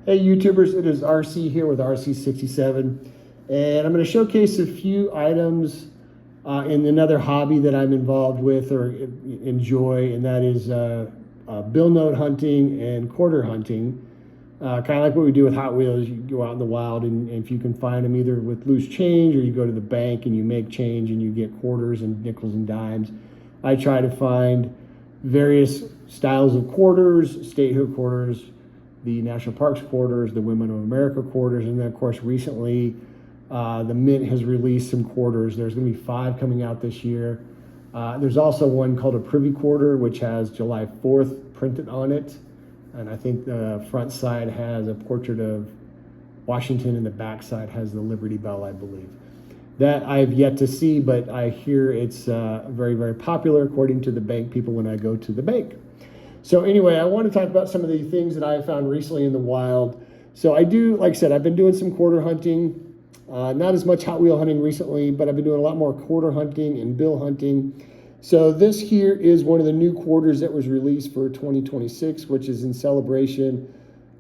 Hey YouTubers, it is RC here with RC67, and I'm going to showcase a few items in another hobby that I'm involved with or enjoy, and that is bill note hunting and quarter hunting. Kind of like what we do with Hot Wheels. You go out in the wild, and if you can find them either with loose change, or you go to the bank and you make change and you get quarters and nickels and dimes. I try to find various styles of quarters, statehood quarters, the National Parks quarters, the Women of America quarters, and then of course recently the Mint has released some quarters. There's going to be 5 coming out this year. There's also one called a Privy Quarter, which has July 4th printed on it, and I think the front side has a portrait of Washington and the back side has the Liberty Bell, I believe. That I've yet to see, but I hear it's very, very popular according to the bank people when I go to the bank. So anyway, I want to talk about some of the things that I have found recently in the wild. So I do, like I said, I've been doing some quarter hunting, not as much Hot Wheel hunting recently, but I've been doing a lot more quarter hunting and bill hunting. So this here is one of the new quarters that was released for 2026, which is in celebration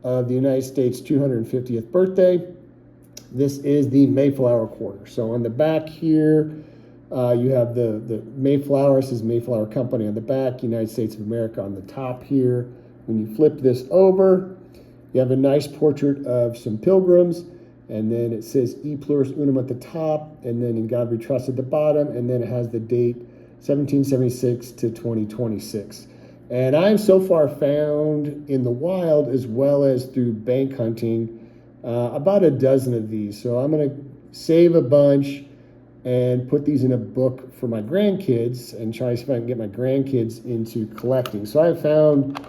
of the United States 250th birthday. This is the Mayflower quarter. So on the back here, you have the Mayflower. This is Mayflower Company on the back, United States of America on the top here. When you flip this over, you have a nice portrait of some pilgrims, and then it says E Pluribus Unum at the top, and then In God We Trust at the bottom, and then it has the date 1776 to 2026. And I've so far found in the wild, as well as through bank hunting, about a dozen of these. So I'm going to save a bunch and put these in a book for my grandkids and try to see if I can get my grandkids into collecting. So I found,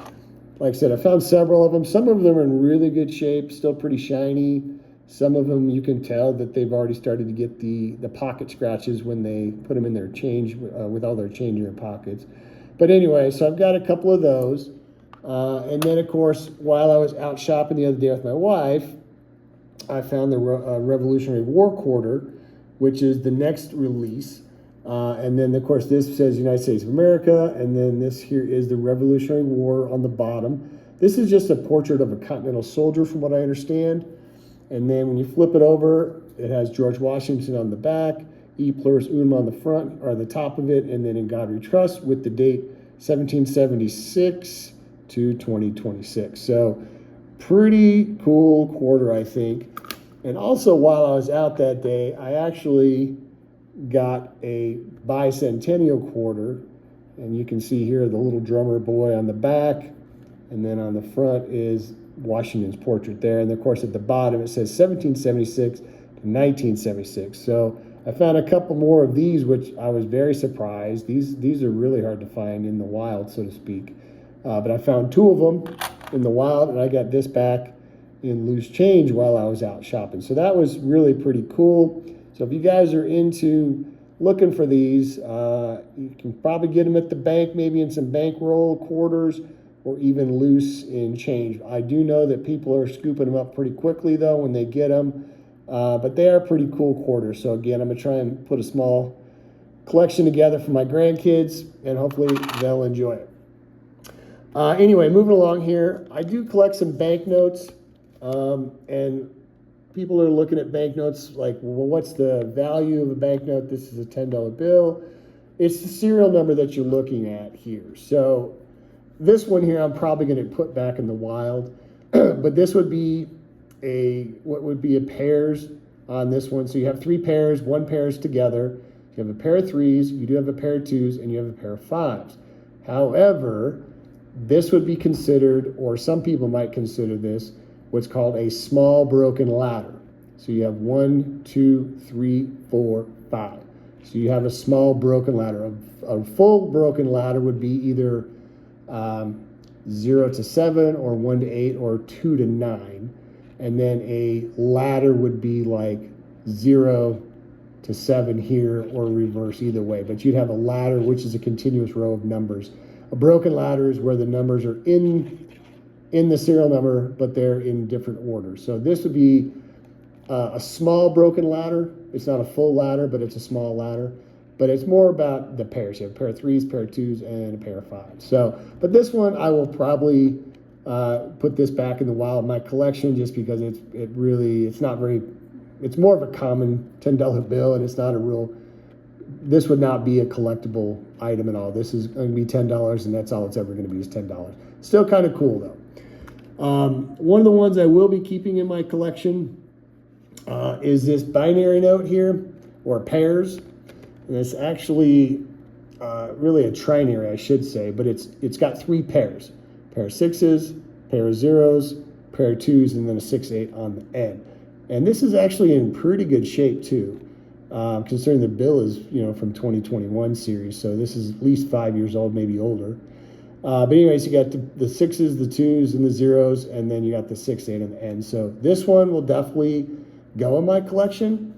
like I said, I found several of them. Some of them are in really good shape, still pretty shiny. Some of them you can tell that they've already started to get the pocket scratches when they put them in their change, with all their change in their pockets. But anyway, so I've got a couple of those. And then, of course, while I was out shopping the other day with my wife, I found the Revolutionary War quarter, which is the next release. And then, of course, this says United States of America, and then this here is the Revolutionary War on the bottom. This is just a portrait of a Continental soldier, from what I understand. And then when you flip it over, it has George Washington on the back, E Pluribus Unum on the front, or the top of it, and then In God We Trust with the date 1776 to 2026. So pretty cool quarter, I think. And also, while I was out that day, I actually got a bicentennial quarter, and you can see here the little drummer boy on the back, and then on the front is Washington's portrait there, and of course at the bottom it says 1776 to 1976. So I found a couple more of these, which I was very surprised. These are really hard to find in the wild, so to speak. But I found 2 of them in the wild, and I got this back in loose change while I was out shopping. So that was really pretty cool. So if you guys are into looking for these, you can probably get them at the bank, maybe in some bankroll quarters, or even loose in change. I do know that people are scooping them up pretty quickly though when they get them, but they are pretty cool quarters. So again, I'm gonna try and put a small collection together for my grandkids, and hopefully they'll enjoy it. Anyway, moving along here, I do collect some banknotes. And people are looking at banknotes like, well, what's the value of a banknote? This is a $10 bill. It's the serial number that you're looking at here. So this one here, I'm probably going to put back in the wild, but this would be what would be a pairs on this one. So you have 3 pairs, 1 pair is together. You have a pair of 3s, you do have a pair of 2s, and you have a pair of 5s. However, this would be considered, or some people might consider this, what's called a small broken ladder. So you have 1, 2, 3, 4, 5. So you have a small broken ladder. A full broken ladder would be either 0 to 7, or 1 to 8, or 2 to 9. And then a ladder would be like 0 to 7 here, or reverse, either way. But you'd have a ladder, which is a continuous row of numbers. A broken ladder is where the numbers are in the serial number, but they're in different orders. So this would be a small broken ladder. It's not a full ladder, but it's a small ladder. But it's more about the pairs. You have a pair of 3s, pair of 2s, and a pair of 5s. So, but this one I will probably put this back in the wild in my collection just because it's not very, it's more of a common $10 bill, and it's not a real, this would not be a collectible item at all. This is going to be $10, and that's all it's ever going to be is $10. Still kind of cool though. One of the ones I will be keeping in my collection is this binary note here, or pairs. And it's actually really a trinary, I should say, but it's got 3 pairs. Pair of 6s, pair of 0s, pair of 2s, and then a 6/8 on the end. And this is actually in pretty good shape too, considering the bill is from 2021 series, so this is at least 5 years old, maybe older. But anyways, you got the 6s, the 2s, and the 0s, and then you got the 6/8 on the end. So this one will definitely go in my collection,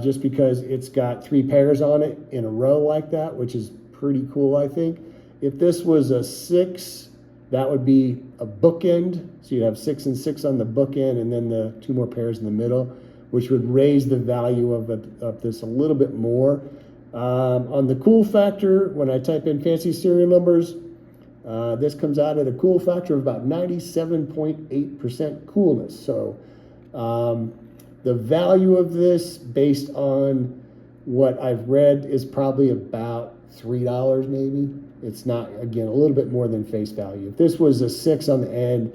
just because it's got 3 pairs on it in a row like that, which is pretty cool, I think. If this was a 6, that would be a bookend. So you'd have 6 and 6 on the bookend, and then the 2 more pairs in the middle, which would raise the value of this a little bit more. On the cool factor, when I type in fancy serial numbers, this comes out at a cool factor of about 97.8% coolness. So the value of this, based on what I've read, is probably about $3 maybe. It's not, again, a little bit more than face value. If this was a 6 on the end,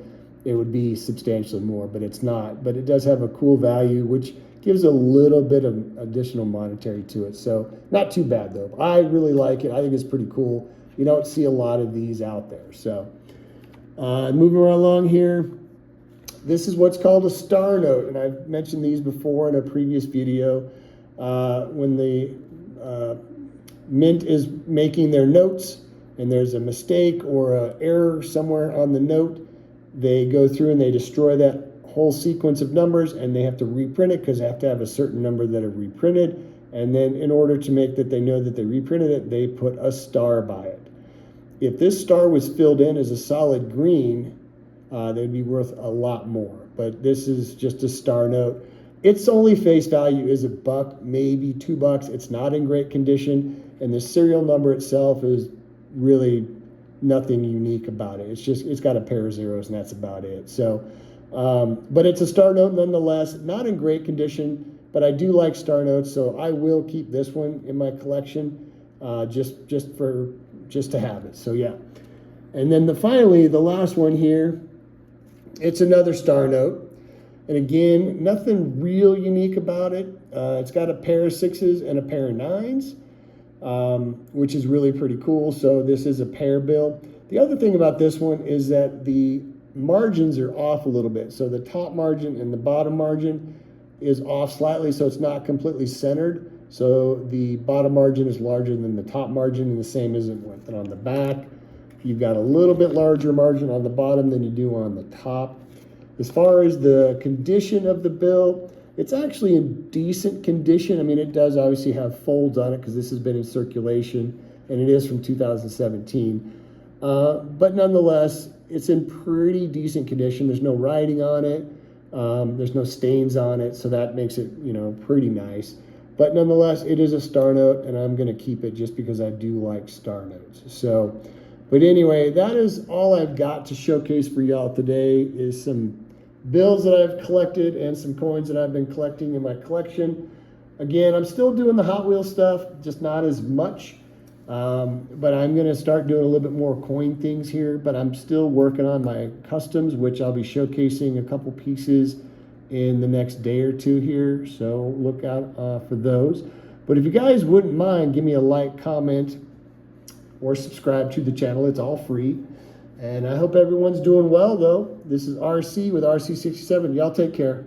it would be substantially more, but it's not. But it does have a cool value, which gives a little bit of additional monetary to it. So not too bad though. I really like it. I think it's pretty cool. You don't see a lot of these out there. So moving right along here, this is what's called a star note, and I've mentioned these before in a previous video. When the mint is making their notes and there's a mistake or an error somewhere on the note, they go through and they destroy that whole sequence of numbers, and they have to reprint it because they have to have a certain number that are reprinted. And then in order to make that they know that they reprinted it, they put a star by it. If this star was filled in as a solid green, they'd be worth a lot more. But this is just a star note. Its only face value is $1, maybe $2. It's not in great condition, and the serial number itself is really nothing unique about it. It's got a pair of 0s, and that's about it. So, but it's a star note nonetheless. Not in great condition, but I do like star notes, so I will keep this one in my collection, just to have it. So yeah. And then finally, the last one here, it's another star note. And again, nothing real unique about it. It's got a pair of 6s and a pair of 9s, which is really pretty cool. So this is a pair bill. The other thing about this one is that the margins are off a little bit. So the top margin and the bottom margin is off slightly, so it's not completely centered. So the bottom margin is larger than the top margin, and the same isn't with it on the back. You've got a little bit larger margin on the bottom than you do on the top. As far as the condition of the bill, it's actually in decent condition. I mean, it does obviously have folds on it because this has been in circulation, and it is from 2017. But nonetheless, it's in pretty decent condition. There's no writing on it. There's no stains on it, so that makes it, pretty nice. But nonetheless, it is a star note, and I'm going to keep it just because I do like star notes. So, but anyway, that is all I've got to showcase for y'all today, is some bills that I've collected and some coins that I've been collecting in my collection. Again, I'm still doing the Hot Wheels stuff, just not as much. But I'm going to start doing a little bit more coin things here, but I'm still working on my customs, which I'll be showcasing a couple pieces in the next day or two here. So look out for those. But if you guys wouldn't mind, give me a like, comment, or subscribe to the channel. It's all free. And I hope everyone's doing well, though. This is RC with RC67. Y'all take care.